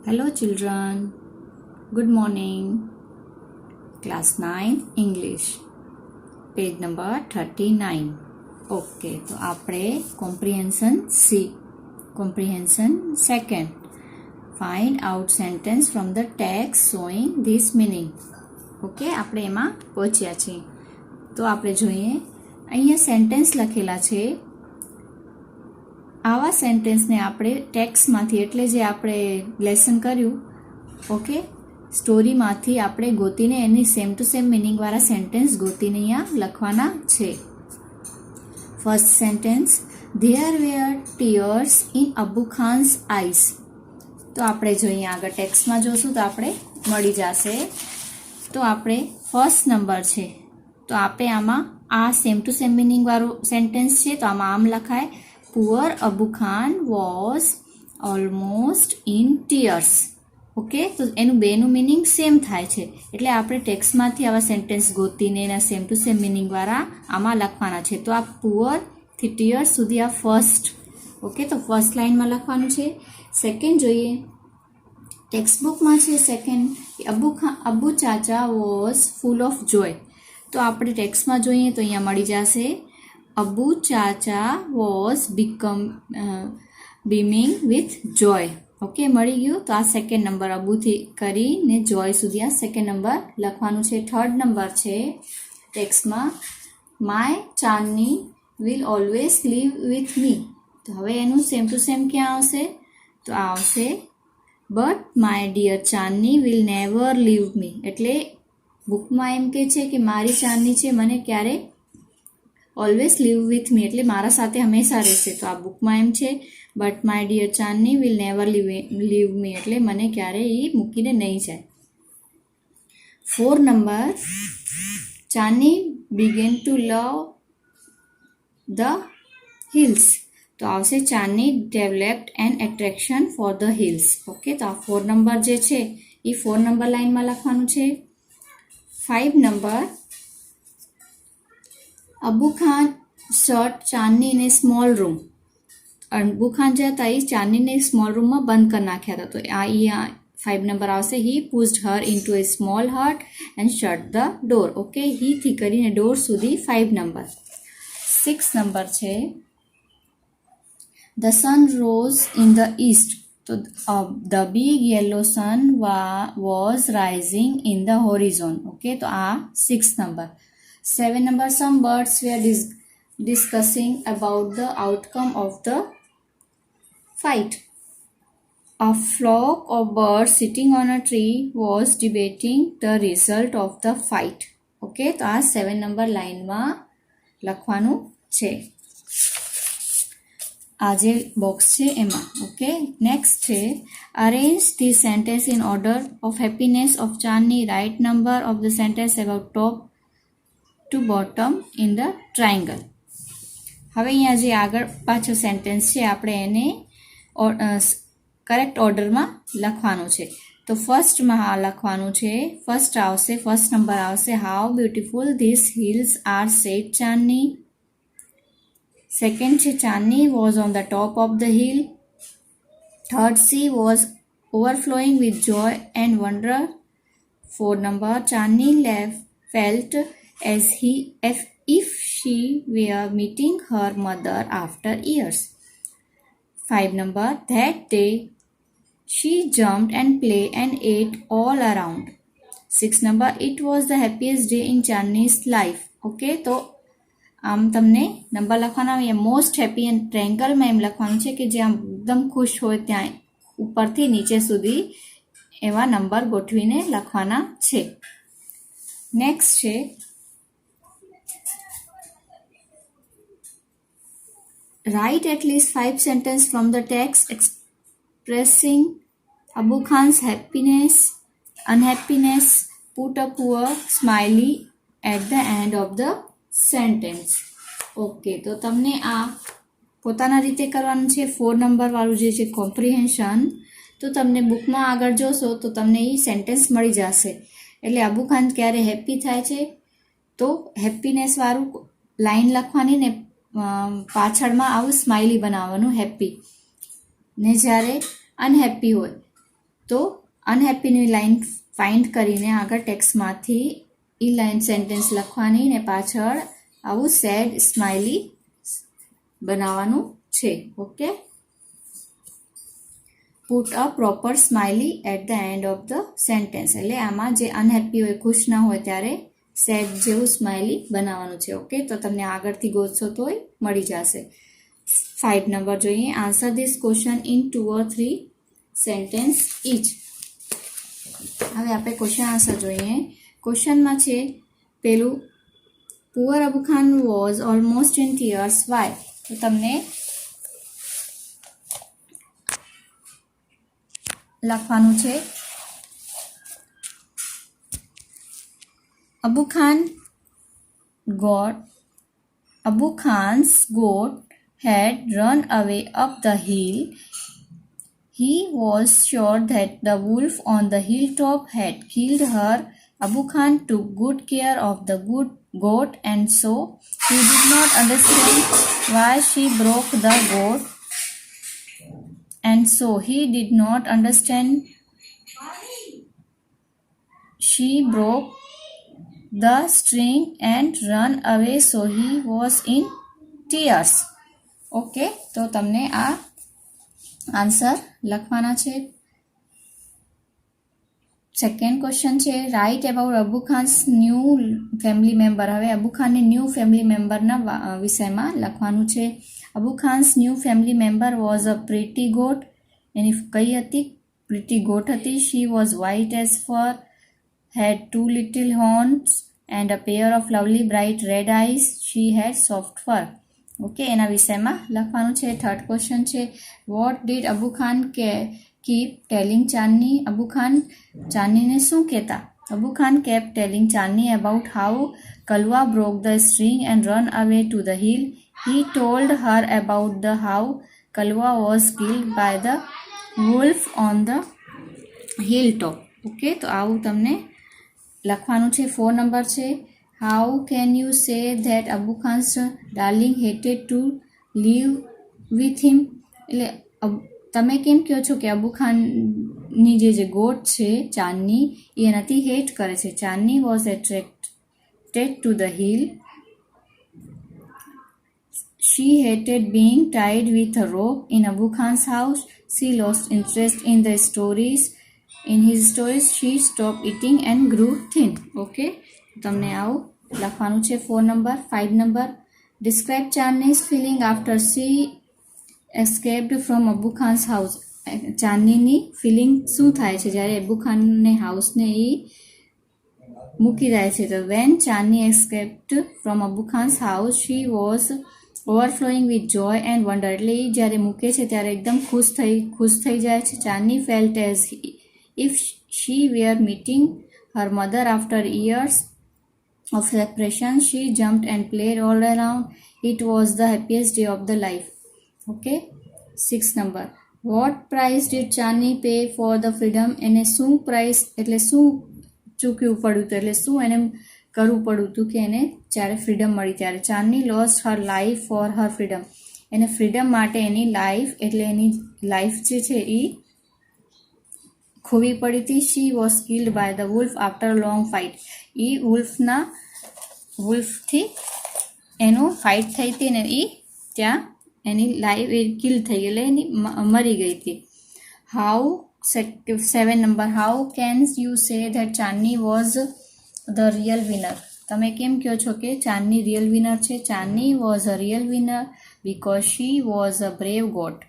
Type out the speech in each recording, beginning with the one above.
Hello children, good morning. Class 9 English, page number 39. Okay, તો આપણે comprehension C, comprehension second. Find out sentence from the text showing this meaning. Okay, આપણે એમાં પહોંચ્યા છીએ. તો આપણે જોઈએ, અહીંયા સેન્ટેન્સ લખેલા છે. આવા સેન્ટેન્સને આપણે ટેક્સ્ટમાંથી એટલે જે આપણે લેસન કર્યું ઓકે સ્ટોરીમાંથી આપણે ગોતીને એની સેમ ટુ સેમ મિનિંગવાળા સેન્ટેન્સ ગોતીને અહીંયા લખવાના છે. First sentence, there were tears in Abu Khan's eyes. તો આપણે જોઈએ આગળ ટેક્સ્ટમાં જોશું તો આપણે મળી જશે. તો આપણે ફર્સ્ટ નંબર છે તો આપણે આમાં આ સેમ ટુ સેમ મિનિંગવાળું સેન્ટેન્સ છે તો આમાં આમ લખાય, Poor Abu Khan was almost in tears. Okay, તો એનું બેનું મિનિંગ સેમ થાય છે એટલે આપણે ટેક્સ્ટમાંથી આવા સેન્ટેન્સ ગોતીને એના સેમ ટુ સેમ મિનિંગવાળા આમાં લખવાના છે. તો આ પુઅરથી ટીયર્સ સુધી આ ફર્સ્ટ. ઓકે, તો ફર્સ્ટ લાઇનમાં લખવાનું છે. સેકન્ડ જોઈએ, ટેક્સ્ટબુકમાં છે second, Abu Chacha was full of joy. તો આપણે ટેક્સ્ટમાં જોઈએ તો અહીંયા મળી જશે, Abu Chacha was beaming with joy. Okay, મળી ગયું. તો આ સેકન્ડ નંબર અબુથી કરીને જોય સુધી આ સેકન્ડ નંબર લખવાનું છે. થર્ડ નંબર છે ટેક્સ્ટમાં, my Chandni will always live with me. તો હવે એનું સેમ ટુ સેમ ક્યાં આવશે? તો આ આવશે, but my dear Chandni will never leave me. એટલે બુકમાં એમ કે છે કે મારી ચાંદની છે મને ક્યારે ઓલવેઝ લીવ વિથ મી એટલે મારા સાથે હંમેશા રહેશે. તો આ બુકમાં એમ છે but my dear Chandni will never leave me એટલે મને ક્યારેય એ મૂકીને નહીં જાય. 4 number, Chandni began to love the hills. તો આવશે, Chandni developed an attraction for the hills. Okay, તો આ 4 નંબર જે છે એ 4 નંબર લાઇનમાં લખવાનું છે. 5 number, Abu Khan shut Chandni in a small room. Abu Khan જે હતા એ ચાંદનીને સ્મોલ રૂમમાં બંધ કરી નાખ્યા હતા. તો આ 5 નંબર આવશે, he pushed her into a small hut and shut the door. Okay, હીથી કરીને ડોર સુધી 5 નંબર. 6 નંબર છે, the sun rose in the east. તો the big yellow sun was rising in the horizon. Okay, તો આ 6 number. 7 number, some birds were discussing about the outcome of the fight. A flock of birds sitting on a tree was debating the result of the fight. Okay, તો આ 7 number લાઇનમાં લખવાનું છે. આ જે box છે એમાં. ઓકે, નેક્સ્ટ છે, arrange the sentence in order of happiness of Chandni. Write number of the sentence about top to bottom in the triangle. હવે અહીંયા જે આગળ પાછળ સેન્ટેન્સ છે આપણે એને કરેક્ટ ઓર્ડરમાં લખવાનું છે. તો ફર્સ્ટમાં આ લખવાનું છે, ફર્સ્ટ આવશે, ફર્સ્ટ નંબર આવશે, how beautiful this hills are said Chandni. Second છે, Chandni was on the top of the hill. Third, she was overflowing with joy and wonder. 4 number, Chandni felt as if she were meeting her mother after years. 5 number, that day she jumped and played and ate all around. 6 number, it was the happiest day in Chandni's life. Okay, તો આમ તમને number લખવાના most happy and ટ્રાયંગલમાં એમ લખવાનું છે કે જે આમ એકદમ ખુશ હોય ત્યાં ઉપરથી નીચે સુધી એવા નંબર ગોઠવીને લખવાના છે. નેક્સ્ટ છે, write at least 5 sentences from the text expressing Abu Khan's happiness, unhappiness. Put a poor smiley at the end of the sentence. Okay, તો તમને આ પોતાના રીતે કરવાનું છે. 4 નંબરવાળું જે છે કોમ્પ્રિહેન્શન, તો તમને બુકમાં આગળ જોશો તો તમને એ સેન્ટેન્સ મળી જશે. એટલે અબુ ખાન ક્યારે હેપી થાય છે તો હેપીનેસવાળું લાઈન લખવાની ને પાછળમાં આવું સ્માઇલી બનાવવાનું હેપી, ને જ્યારે અનહેપી હોય તો અનહેપીની લાઈન ફાઇન્ડ કરીને આગળ ટેક્સ્ટમાંથી એ લાઈન સેન્ટેન્સ લખવાની ને પાછળ આવું સેડ સ્માઇલી બનાવવાનું છે. Okay, put a proper smiley at the end of the sentence. એટલે આમાં જે અનહેપી હોય, ખુશ ના હોય ત્યારે સેડ જેવું સ્માઇલી બનાવવાનું છે. ઓકે, તો તમને આગળથી ગોતશો તોય મળી જશે. 5 નંબર જોઈએ. Answer this question in 2 or 3 sentences each. હવે આપણે ક્વેશ્ચન આન્સર જોઈએ. ક્વેશ્ચનમાં છે પેલું, poor Abu Khan was almost in tears why. તો તમને લખવાનું છે Abu Khan's goat had run away up the hill. He was sure that the wolf on the hilltop had killed her. Abu Khan took good care of the goat, and so he did not understand why she broke the goat. And so he did not understand she broke the string and run away, so he was in tears. Okay, તો તમને આ answer લખવાના છે. Second question છે, write about Abu Khan's new family member. હવે અબુ ખાનની new family મેમ્બરના વિષયમાં લખવાનું છે. Abu Khan's new family member was a pretty goat. એની કઈ હતી? પ્રીટી ગોટ હતી. She was white as fur, had 2 little horns and a pair of lovely bright red eyes. She had soft fur. Okay, એના વિષયમાં લખવાનું છે. થર્ડ ક્વેશ્ચન છે, what did Abu Khan keep telling Chandni. Abu Khan ચાંદનીને શું કહેતા? Abu Khan kept telling Chandni about how Kalwa broke the string and run away to the hill. He told her about the how Kalwa was killed by the wolf on the hilltop. Okay, તો આવું તમને લખવાનું છે. 4 number છે, how can you say that Abu Khan's darling hated to live with him. એટલે તમે કેમ કહો છો કે અબુ ખાનની જે ગોટ છે ચાંદની એ એનાથી હેટ કરે છે. Chandni was attracted to the hill. She hated being tied with a rope in Abu Khan's house. She lost interest in the stories. In his stories, she stopped eating and grew thin. Okay, તમને આવું લખવાનું છે. 4 number. 5 number, describe Chandni's feeling after she escaped from Abu Khan's house. ચાંદનીની feeling શું થાય છે જ્યારે અબુ ખાનને હાઉસને એ મૂકી જાય છે? તો when Chandni escaped from Abu Khan's house, she was overflowing with joy and wonder. એટલે એ જ્યારે મૂકે છે ત્યારે એકદમ ખુશ થઈ જાય છે. ચાંદની felt as if she were meeting her mother after years of separation. She jumped and played all around. It was the happiest day of the life. Okay, 6 number, what price did Chandni pay for the freedom. એને શું price એટલે શું ચૂકવવું પડ્યું હતું, એટલે શું એને કરવું પડ્યું હતું કે એને જ્યારે ફ્રીડમ મળી ત્યારે. Chandni lost her life for her freedom. એને ફ્રીડમ માટે એની લાઈફ એટલે એની લાઈફ જે છે એ ખોવી પડી હતી. She was killed by the wolf after long fight. એ વુલ્ફથી એનું ફાઇટ થઈ હતી ને એ ત્યાં એની લાઈફ કિલ થઈ એટલે એની મરી ગઈ હતી. How 7 number, how can you say that Chandni was the real winner. તમે કેમ કહો છો કે ચાંદની રિયલ વિનર છે? Chandni was a real winner because she was a brave goat.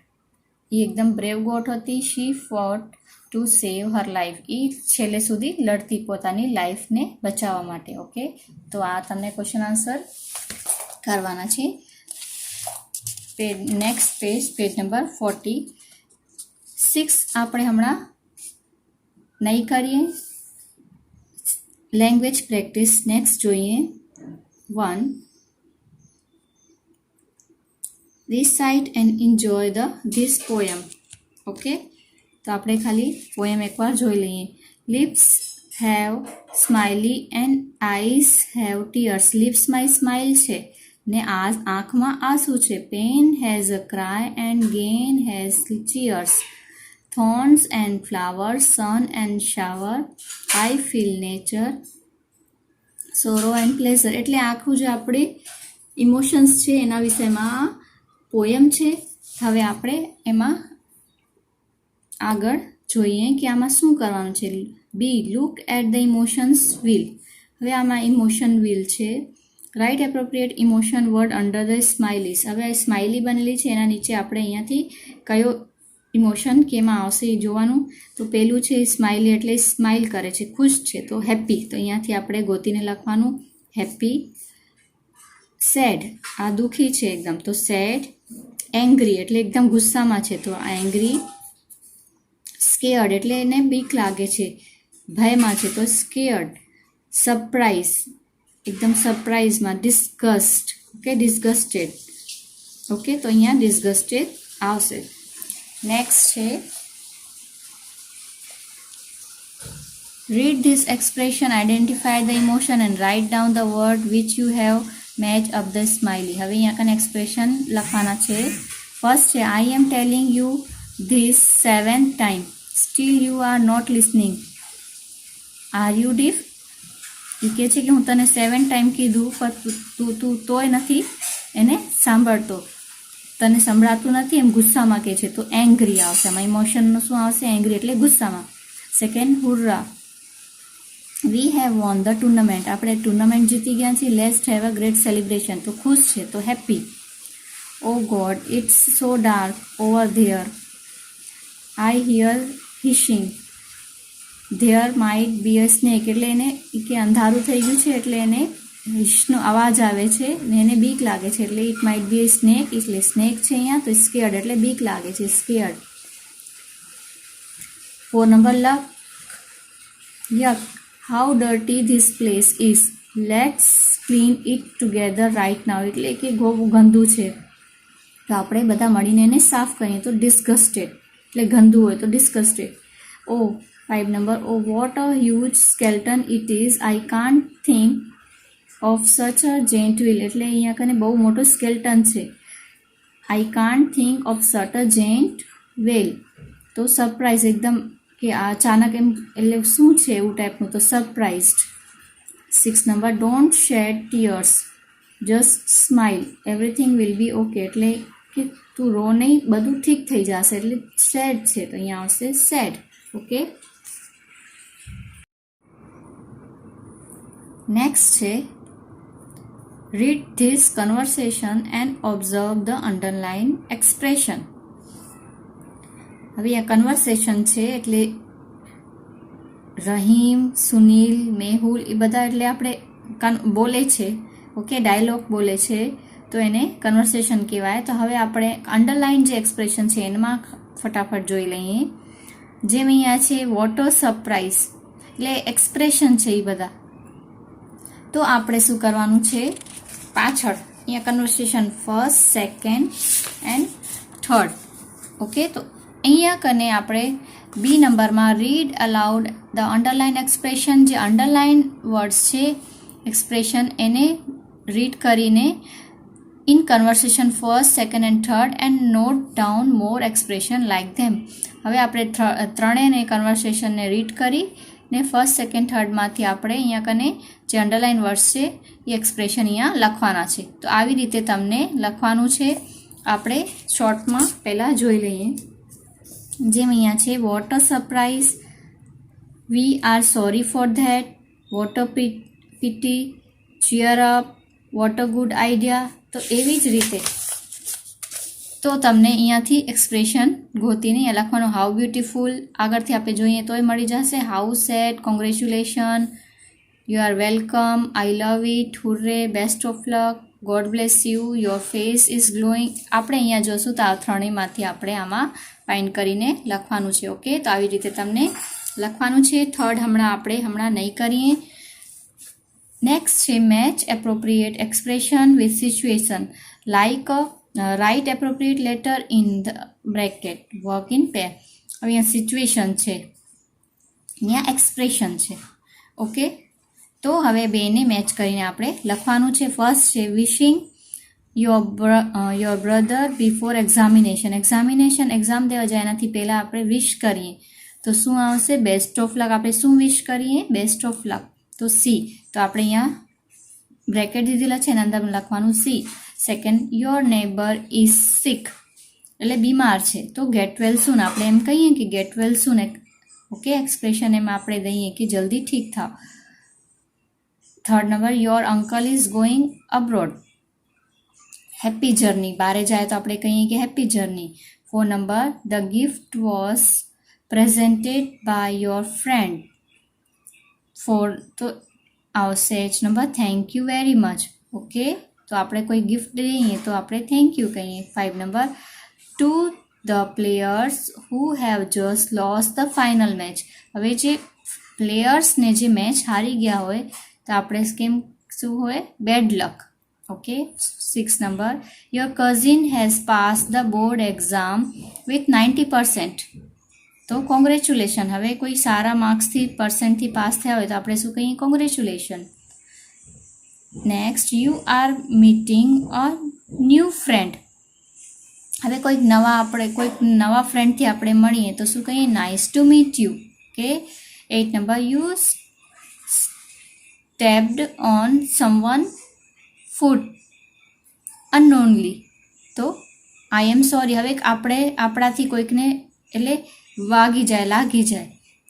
એ એકદમ બ્રેવ ગોટ હતી. શી ફોટ ટુ સેવ હર લાઈફ. એ છેલ્લે સુધી લડતી પોતાની લાઈફને બચાવવા માટે. ઓકે, તો આ તમને ક્વેશ્ચન આન્સર કરવાના છે. નેક્સ્ટ પેજ નંબર 46 આપણે હમણાં નહીં કરીએ. લેંગ્વેજ પ્રેક્ટિસ નેક્સ્ટ જોઈએ. 1, recite and enjoy this poem. Okay, તો આપણે ખાલી પોએમ એકવાર જોઈ લઈએ. Lips have smiley and eyes have tears. લિપ્સમાં સ્માઇલ છે ને આંખમાં આંસુ છે. Pain has a cry and gain has cheers. thorns and flowers, sun and shower, I feel nature, sorrow and pleasure. એટલે આખું જે આપણે ઇમોશન્સ છે એના વિષયમાં પોયમ છે. હવે આપણે એમાં આગળ જોઈએ કે આમાં શું કરવાનું છે. B, look at the emotions wheel. હવે આમાં ઇમોશન વ્હીલ છે. Write appropriate emotion word under the smileys. હવે આ સ્માઇલી બનેલી છે એના નીચે આપણે અહીંયાથી કયો ઇમોશન કેમાં આવશે એ જોવાનું. તો પહેલું છે સ્માઇલી એટલે સ્માઇલ કરે છે, ખુશ છે, તો હેપી. તો અહીંયાથી આપણે ગોતીને લખવાનું હેપી. સેડ, આ દુઃખી છે એકદમ, તો સેડ. એંગ્રી એટલે એકદમ ગુસ્સામાં છે, તો એંગ્રી. સ્કેયર્ડ એટલે એને બીક લાગે છે, ભયમાં છે, તો સ્કેયર્ડ. સરપ્રાઇઝ, એકદમ સરપ્રાઇઝમાં. ડિસ્ગસ્ટ, ઓકે, ડિસ્ગસ્ટેડ. ઓકે, તો અહીંયા ડિસ્ગસ્ટેડ આવશે. નેક્સ્ટ છે read this expression, identify the emotion and write down the word which you have match up the smiley. હવે અહીંયા કને એક્સપ્રેશન લખવાના છે. ફર્સ્ટ છે I am telling you this 7th time, still you are not listening, are you deaf. એ કહે છે કે હું તને 7 ટાઈમ કીધું પણ તું તોય નથી એને સાંભળતો, તને સંભળાતું નથી, એમ ગુસ્સામાં કહે છે. તો એંગ્રી આવશે આમાં. ઇમોશનનું શું આવશે? એંગ્રી એટલે ગુસ્સામાં. Second, hurrah, we have won the tournament, આપણે ટુર્નામેન્ટ જીતી ગયા છીએ. Let's have a great celebration, તો ખુશ છે, તો happy. Oh God, it's so dark over there, I hear hissing, there might be a snake, એટલે એને કે અંધારું થઈ ગયું છે એટલે એને હિશનો અવાજ આવે છે ને એને બીક લાગે છે, એટલે it might be a snake, એટલે સ્નેક છે અહીંયા. તો સ્કેર્ડ એટલે બીક લાગે છે, scared. 4 number, luck, yuck, how dirty this place is, let's clean it together right now, એટલે કે બહુ ગંદુ છે તો આપણે બધા મળીને એને સાફ કરીએ. તો ડિસ્ગસ્ટેડ એટલે ગંદુ હોય તો disgusted. Oh 5 number, oh what a huge skeleton it is, I can't think of such a જેન્ટ wheel, એટલે અહીંયા કને બહુ મોટો સ્કેલ્ટન છે. આઈ can't think of such a જેન્ટ વેલ, તો સરપ્રાઇઝ, એકદમ કે અચાનક એમ, એટલે શું છે એવું ટાઈપનું, તો surprised. 6 number, don't shed tears, just smile, everything will be okay, એટલે કે તું રો નહીં, બધું ઠીક થઈ જશે, એટલે સેડ છે તો અહીંયા આવશે સેડ. ઓકે, નેક્સ્ટ છે read this conversation and observe the underline expression. હવે આ કન્વર્સેશન છે એટલે રહીમ, સુનિલ, મેહુલ એ બધા એટલે આપણે બોલે છે, ઓકે, ડાયલોગ બોલે છે તો એને કન્વર્સેશન કહેવાય. તો હવે આપણે અંડરલાઇન જે એક્સપ્રેશન છે એમાં ફટાફટ જોઈ લઈએ. જેમ અહીંયા છે વોટ અ સરપ્રાઇઝ, એટલે એક્સપ્રેશન છે એ બધા. તો આપણે શું કરવાનું છે, પાછળ અહીંયા conversation first, second and third. Okay, તો અહીંયા કને આપણે બી નંબરમાં read aloud the underline expression, જે અંડરલાઇન વર્ડ્સ છે એક્સપ્રેશન એને રીડ કરીને in conversation first, second and third and note down more expression like them. હવે આપણે ત્રણેયને કન્વર્સેશનને રીડ કરી ને ફર્સ્ટ, સેકન્ડ, થર્ડમાંથી આપણે અહીંયા કને જે અંડરલાઇન વર્ડ્સ છે એ એક્સપ્રેશન અહીંયા લખવાના છે. તો આવી રીતે તમને લખવાનું છે. આપણે શોર્ટમાં પહેલાં જોઈ લઈએ. જેમ અહીંયા છે what a surprise, we are sorry for that, what a pity, cheer up, what a good idea. તો એવી જ રીતે તો તમને અહીંયાથી એક્સપ્રેશન ગોતીને અહીંયા લખવાનું. હાઉ બ્યુટીફુલ આગળથી આપણે જોઈએ તોય મળી જશે. How sad, congratulation, you are welcome, I love it, hurray, best of luck, God bless you, your face is glowing. આપણે અહીંયા જોશું તો આ ત્રણેયમાંથી આપણે આમાં ફાઇન્ડ કરીને લખવાનું છે. ઓકે, તો આવી રીતે તમને લખવાનું છે. થર્ડ હમણાં નહીં કરીએ. નેક્સ્ટ છે match appropriate expression with situation, like right appropriate letter in the bracket, work in pair. હવે અહીંયા સિચ્યુએશન છે, અહીંયા એક્સપ્રેશન છે. ઓકે, તો હવે બેને મેચ કરીને આપણે લખવાનું છે. ફર્સ્ટ છે wishing your brother before examination. Exam દેવા જાય એનાથી પહેલાં આપણે વિશ કરીએ તો શું આવશે? બેસ્ટ ઓફ લક. આપણે શું વિશ કરીએ? બેસ્ટ ઓફ લક. તો સી. તો આપણે અહીંયા બ્રેકેટ દીધેલા છે એના અંદર લખવાનું C. Second, your neighbour is sick, એટલે બીમાર છે તો ગેટ વેલ સૂન. આપણે એમ કહીએ કે get well soon. Okay, expression એમાં આપણે દઈએ કે જલ્દી ઠીક થાવ. Third number, your uncle is going abroad, happy journey. બારે જાય તો આપણે કહીએ કે happy journey. 4 number, the gift was presented by your friend. 4 તો આવશે H number, thank you very much. Okay, તો આપણે કોઈ ગિફ્ટ દઈએ તો આપણે થેન્ક યુ કહીએ. 5 number, to the players who have just lost the final match. હવે જે પ્લેયર્સને જે મેચ હારી ગયા હોય તો આપણે કેમ શું હોય? Bed luck. Okay. 6 number, your cousin has pass the board exam with 90%. તો કોંગ્રેચ્યુલેશન. હવે કોઈ સારા માર્ક્સથી પર્સન્ટથી પાસ થયા હોય તો આપણે શું કહીએ? Congratulation. Next, you are meeting a new friend. હવે કોઈક નવા ફ્રેન્ડથી આપણે મળીએ તો શું કહીએ? Nice to meet you. Okay. 8 number, you stepped on someone foot unknowingly. તો આઈ એમ સોરી. હવે આપણાથી કોઈકને એટલે લાગી જાય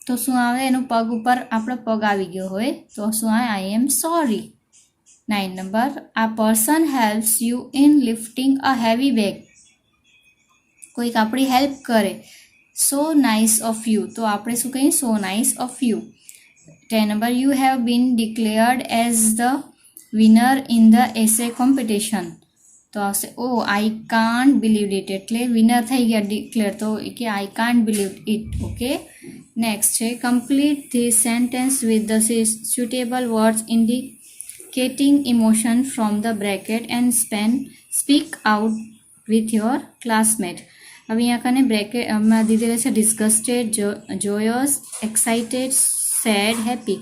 તો શું આવે? એનું પગ ઉપર આપણો પગ આવી ગયો હોય તો શું આવે? I am sorry. 9 નંબર, આ person helps you in lifting a heavy bag. કોઈક આપણી હેલ્પ કરે. So nice of you. તો આપણે શું કહીએ? So nice of you. 10 number, you have been declared as the winner in the essay competition. તો આવશે oh I can't believe it. એટલે વિનર થઈ ગયા ડિક્લેર, તો કે I can't believe it. Okay. Next છે, complete this sentence with the suitable words indicating emotion from the bracket and speak out with your classmate. હવે અહીંયા કને બ્રેકેટમાં દીધેલા છે disgusted, joyous, excited, sad, happy.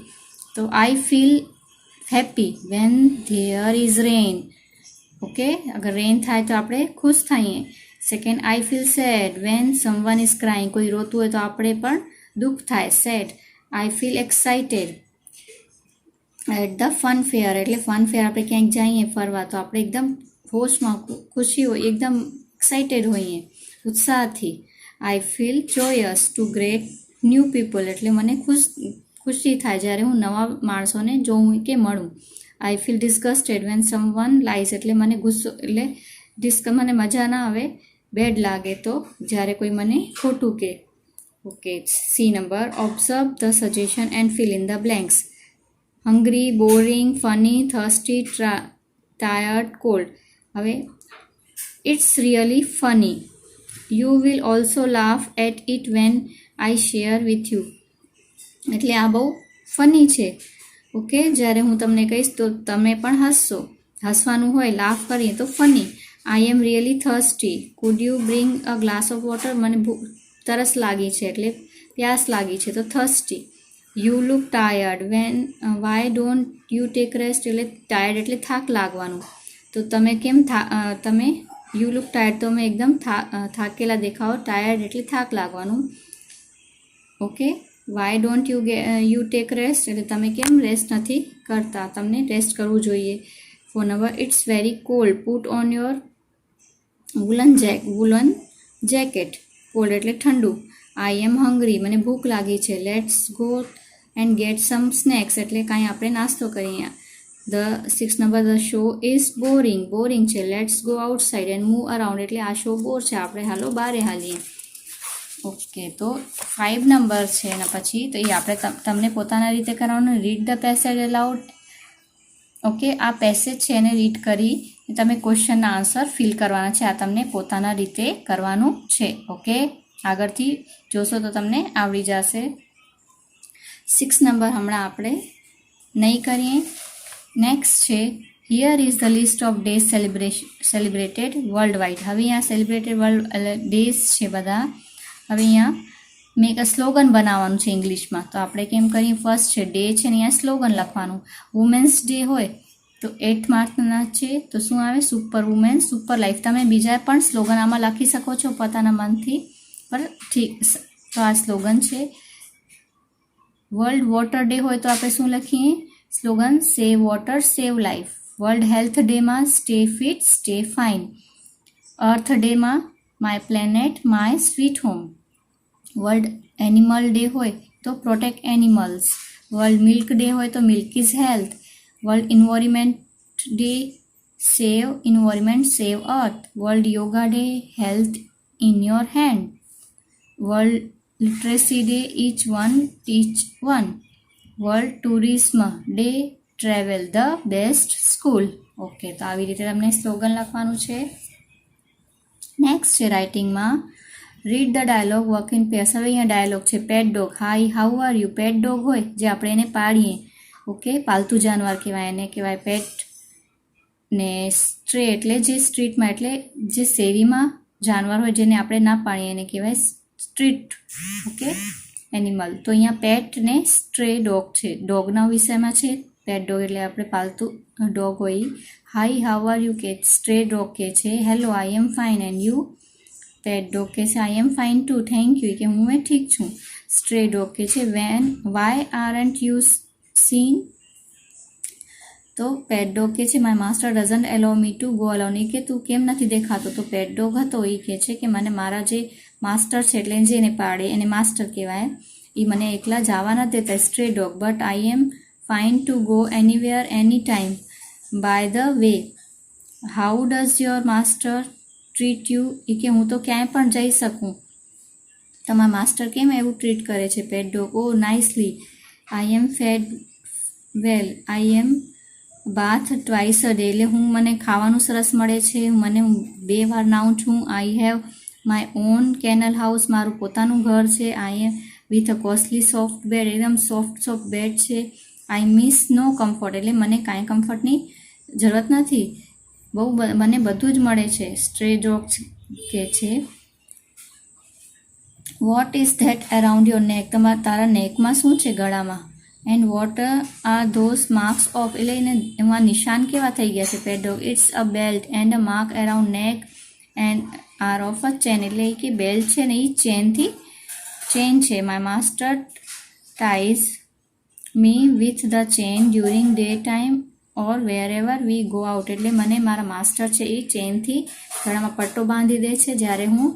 તો I feel happy when there is rain. Okay, અગર rain થાય તો આપણે ખુશ થઈએ. Second, I feel sad when someone is crying. કોઈ રોતું હોય તો આપણે પણ દુઃખ થાય, sad. I feel excited at the fun fair. એટલે ફન ફેર આપણે ક્યાંક જઈએ ફરવા તો આપણે એકદમ હોશમાં ખુશી હોય, એકદમ એક્સાઇટેડ હોઈએ, ઉત્સાહથી. I feel joyous to greet new people. એટલે મને ખુશી થાય જ્યારે હું નવા માણસોને જોઉં કે મળું. I feel disgusted when someone lies. એટલે મને ગુસ્સો એટલે મને મજા ના આવે, બેડ લાગે તો જ્યારે કોઈ મને ખોટું કહે. Okay. C number, observe the suggestion and fill in the blanks. Hungry, boring, funny, thirsty, tired, cold. હવે it's really funny. You will also laugh at it when I share with you. એટલે આ બહુ funny છે. Okay, જ્યારે હું તમને કહીશ તો તમે પણ હસશો. હસવાનું હોય, લાફ કરીએ તો funny. I am really thirsty. Food you bring a glass of water. મને તરસ લાગી છે એટલે પ્યાસ લાગી છે તો thirsty. You look tired why don't you take rest. એટલે ટાયર્ડ એટલે થાક લાગવાનું. તો તમે કેમ તમે યુ લુક ટાયર્ડ, તો તમે એકદમ થાકેલા દેખાવો. ટાયર્ડ એટલે થાક લાગવાનું. Okay. Why don't you take rest. એટલે તમે કેમ રેસ્ટ નથી કરતા, તમને રેસ્ટ કરવું જોઈએ. 4 number, its very cold. Put on your woollen jacket. Cold એટલે ઠંડુ. I am hungry. મને ભૂખ લાગી છે. Let's go and get some snacks. એટલે કાંઈ આપણે નાસ્તો કરીએ. 6 number, the show is boring છે. Let's go outside and move around. એટલે આ શો બોર છે, આપણે હાલો બારે હાલીએ. ઓકે, તો 5 નંબર છે એના પછી તો એ આપણે તમને પોતાના રીતે કરવાનું. Read the passage allowed. Okay, આ પેસેજ છે એને રીડ કરી તમે ક્વેશ્ચનના આન્સર ફિલ કરવાના છે. આ તમને પોતાના રીતે કરવાનું છે. ઓકે, આગળથી જોશો તો તમને આવડી જશે. 6 નંબર હમણાં આપણે નહીં કરીએ. નેક્સ્ટ છે, here is the list of days celebrated world wide. હવે અહીંયા સેલિબ્રેટેડ વર્લ્ડ ડેઝ છે બધા. હવે અહીંયા મેક અ સ્લોગન બનાવવાનું છે ઇંગ્લિશમાં. તો આપણે કેમ કરીએ? ફર્સ્ટ છે ડે છે ને અહીંયા સ્લોગન લખવાનું. વુમેન્સ ડે હોય તો 8th માર્ચના છે તો શું આવે? Super woman super life. તમે બીજા પણ સ્લોગન આમાં લખી શકો છો પોતાના મનથી, પર ઠીક. તો આ સ્લોગન છે. વર્લ્ડ વોટર ડે હોય તો આપણે શું લખીએ? Slogan save water save life. World health ડેમાં stay fit stay fine. Earth ડેમાં my planet my sweet home. World animal day હોય તો protect animals. World milk day હોય તો milk is health. World environment day save environment save earth. World yoga day health in your hand. World literacy day each one teach one. World tourism day travel the best school. Okay, તો આવી રીતે તમને slogan લખવાનું છે. Next છે રાઇટિંગમાં read the dialogue work in pairs. હવે અહીંયા ડાયલોગ છે. Pet dog hi how are you. Pet dog હોય જે આપણે એને પાડીએ, ઓકે, પાલતુ જાનવર કહેવાય, એને કહેવાય પેટ. ને સ્ટ્રે એટલે જે સ્ટ્રીટમાં એટલે જે શેરીમાં જાનવર હોય જેને આપણે ના પાડીએ એને કહેવાય સ્ટ્રીટ, ઓકે, એનિમલ. તો અહીંયા પેટ ને સ્ટ્રે ડોગ છે. ડોગના વિષયમાં છે. પેટ ડોગ એટલે આપણે પાલતુ ડોગ હોય. હાઈ હાઉ આર યુ કે સ્ટ્રે ડોગ કે છે hello I am fine and you. Pet dog કે છે I am fine too thank you કે હું ઠીક છું. સ્ટ્રે ડોગ કે છે વાય આરન્ટ યુ સીન. તો પેટ ડોગ કે છે my master doesn't allow me to go alone. એ કે તું કેમ નથી દેખાતો? તો પેટ ડોગ હતો એ કે છે કે મને મારા જે માસ્ટર છે એટલે જે એને પાડે એને માસ્ટર કહેવાય, એ મને એકલા જવા નથી દેતા. Stray dog but I am fine to go anywhere any time. By the way how does your master treat you. એ કે હું તો ક્યાંય પણ જઈ શકું, તમારા માસ્ટર કેમ એવું ટ્રીટ કરે છે? Pet dog oh nicely. I am fed well. I am bath twice a day એટલે હું મને ખાવાનું સરસ મળે છે, મને 2 વાર નાઉં છું. I have my own kennel house. મારું પોતાનું ઘર છે. I am with a costly soft bed. એકદમ સોફ્ટ બેડ છે. આઈ મિસ નો કમ્ફર્ટ એટલે મને કાંઈ કમ્ફર્ટની જરૂરત નથી, મને બધું જ મળે છે. સ્ટ્રે ડોગ કે છે what is that around your neck. તારા નેકમાં શું છે? ગળામાં. And what are those marks of એટલે એને એમાં નિશાન કેવા થઈ ગયા છે? Pet dog it's a belt and a mark around neck and are of a chain એટલે કે બેલ્ટ છે ને એ ચેનથી ચેન છે. My master ties me with the chain during day time or wherever we go out એટલે મને મારા માસ્ટર છે એ ચેનથી ગળામાં પટ્ટો બાંધી દે છે જ્યારે હું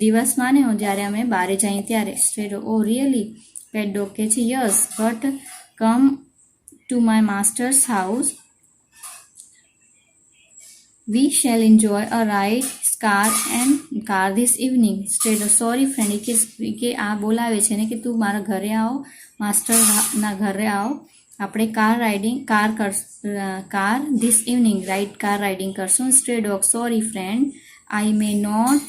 દિવસમાં ને જ્યારે અમે બહાર જઈએ ત્યારે. Stray oh really. Pet dog કે છે yes but come to my master's house we shall enjoy a ride car this evening. Stray sorry friend કે આ બોલાવે છે ને કે તું મારા ઘરે આવો, માસ્ટરના ઘરે આવો, આપણે car this evening car riding કરશું. Stray dog sorry friend I may not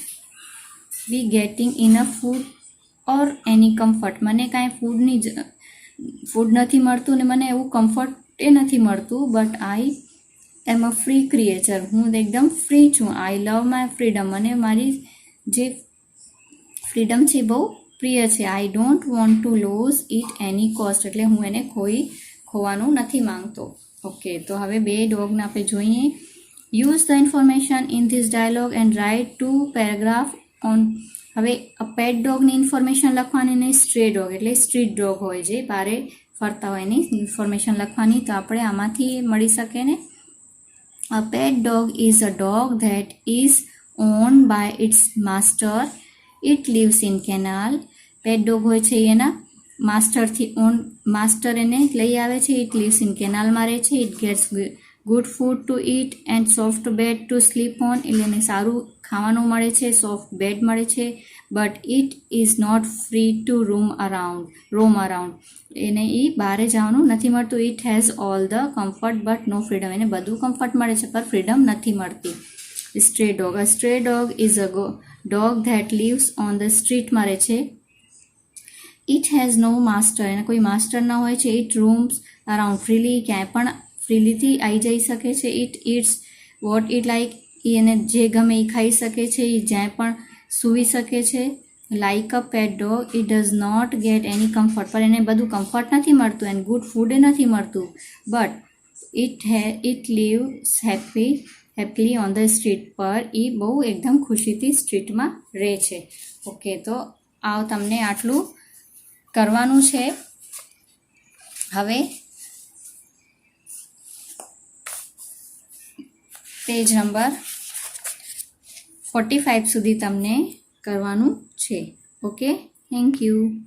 be getting enough food or any comfort. મને કાંઈ ફૂડ નથી મળતું ને મને એવું કમ્ફર્ટ એ નથી મળતું. But I am a free creature. હું એકદમ ફ્રી છું. I love my freedom. મને મારી જે ફ્રીડમ છે બહુ પ્રિય છે. I don't want to lose it any cost એટલે હું એને ખોવાનું નથી માંગતો. ઓકે, તો હવે 2 ડોગને આપણે જોઈએ. Use the information in this dialogue and write 2 paragraph on. હવે પેટ ડોગની ઇન્ફોર્મેશન લખવાની નહીં, સ્ટ્રે ડોગ એટલે સ્ટ્રીટ ડોગ હોય જે બારે ફરતા હોય એની ઇન્ફોર્મેશન લખવાની. તો આપણે આમાંથી મળી શકે ને. A pet dog is a dog that is owned by its master. It lives in kennel. Pet dog હોય છે એના માસ્ટર એને લઈ આવે છે. ઇટ લિવ્સ ઇન કેનાલમાં રહે છે. It gets good food to eat and soft bed to sleep on એટલે એને સારું ખાવાનું મળે છે, સોફ્ટ બેડ મળે છે. But it is not free to roam around એને એ બહારે જવાનું નથી મળતું. It has all the comfort but no freedom. એને બધું કમ્ફર્ટ મળે છે પણ ફ્રીડમ નથી મળતી. Stray dog. A stray dog is a dog that lives on the સ્ટ્રીટમાં રહે છે. It has no master. એને કોઈ માસ્ટર ન હોય છે. It roams around freely. ક્યાંય પણ ફ્રીલીથી આવી જઈ શકે છે. It it's what it like. એને જે ગમે એ ખાઈ શકે છે. એ જ્યાં પણ સૂવી શકે છે. Like a pet dog it does not get any comfort. પણ એને બધું કમ્ફર્ટ નથી મળતું. એને ગુડ ફૂડ નથી મળતું. But it leaves happily on the street. પર એ બહુ એકદમ ખુશીથી સ્ટ્રીટમાં રહે છે. ઓકે, તો તમને આટલું કરવાનું છે. હવે પેજ નંબર 45 સુધી તમને કરવાનું છે. Okay, thank you.